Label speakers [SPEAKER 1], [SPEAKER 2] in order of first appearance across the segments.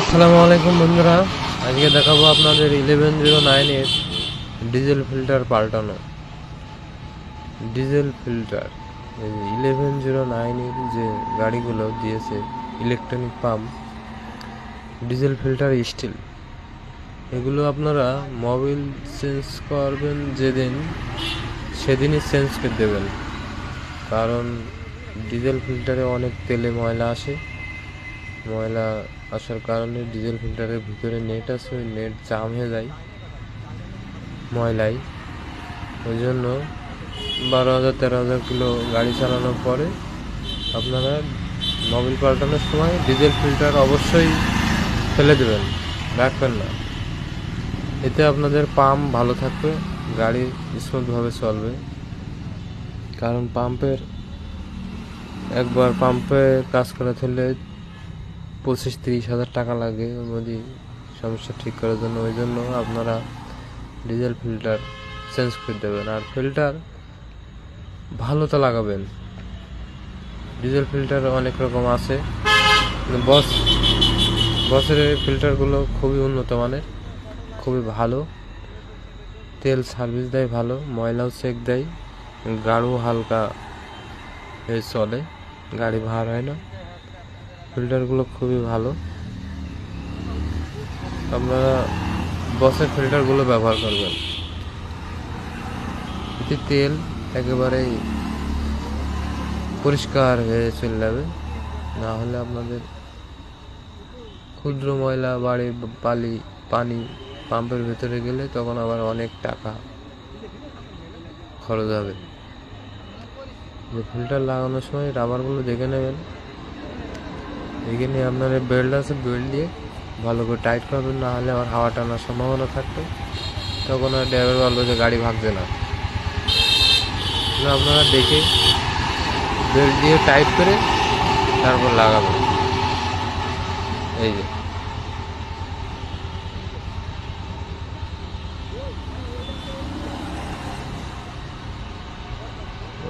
[SPEAKER 1] আসসালামু আলাইকুম বন্ধুরা, আজকে দেখাবো আপনাদের 1109 এর ডিজেল ফিল্টার পাল্টানো। ডিজেল ফিল্টার 1109 এর যে গাড়িগুলো দিয়েছে electronic pump, diesel filter steel, এগুলো আপনারা মোবিল চেঞ্জ করবেন যেদিন সেদিনই চেঞ্জ করে দেবেন। কারণ ডিজেল ফিল্টারে অনেক তেলে ময়লা আসে, ময়লা আসার কারণে ডিজেল ফিল্টারের ভিতরে নেট আছে, ওই নেট জাম হয়ে যায় ময়লায়। ওই জন্য 12,000-13,000 কিলো গাড়ি চালানোর পরে আপনারা মোবিল পাল্টানোর সময় ডিজেল ফিল্টার অবশ্যই ফেলে দেবেন, রাখবেন না। এতে আপনাদের পাম্প ভালো থাকবে, গাড়ি স্মুথভাবে চলবে। কারণ একবার পাম্পে কাজ করাতে হলে 25-30 হাজার টাকা লাগে যদি সমস্যা ঠিক করার জন্য। ওই জন্য আপনারা ডিজেল ফিল্টার চেঞ্জ করে দেবেন, আর ফিল্টার ভালোটা লাগাবেন। ডিজেল ফিল্টার অনেক রকম আছে, বসের ফিল্টারগুলো খুবই উন্নত মানের, খুবই ভালো, তেল সার্ভিস দেয় ভালো, ময়লাও চেক দেয়, গাড়ু হালকা হয়ে চলে, গাড়ি ভার হয় না। ফিল্টারগুলো খুবই ভালো, আপনারা বসের ফিল্টারগুলো ব্যবহার করবেন। এতে তেল একেবারেই পরিষ্কার হয়ে চলে যাবে, না হলে আপনাদের ক্ষুদ্র ময়লা বাড়ি পানি পাম্পের ভেতরে গেলে তখন আবার অনেক টাকা খরচ হবে। যে ফিল্টার লাগানোর সময় রাবারগুলো দেখে নেবেন, এখানে আপনার বেল্ট আছে, বেল্ট দিয়ে ভালো করে টাইট করবেন, না হলে আবার হাওয়া টানার সম্ভাবনা থাকবে, তখন আর ড্রাইভার বলবে যে গাড়ি ভাগছে না। আপনারা দেখে বেল্ট দিয়ে টাইট করে তারপর লাগাবেন। এই যে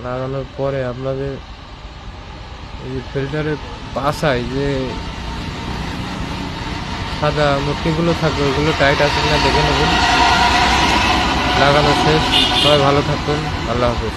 [SPEAKER 1] লাগানোর পরে আপনাদের এই যে ফিল্টারের পাশায় যে সাদা মুটকিগুলো থাকবে ওগুলো টাইট আছে কিনা দেখে নেবেন। লাগানো শেষ, সবাই ভালো থাকবেন, আল্লাহ হাফেজ।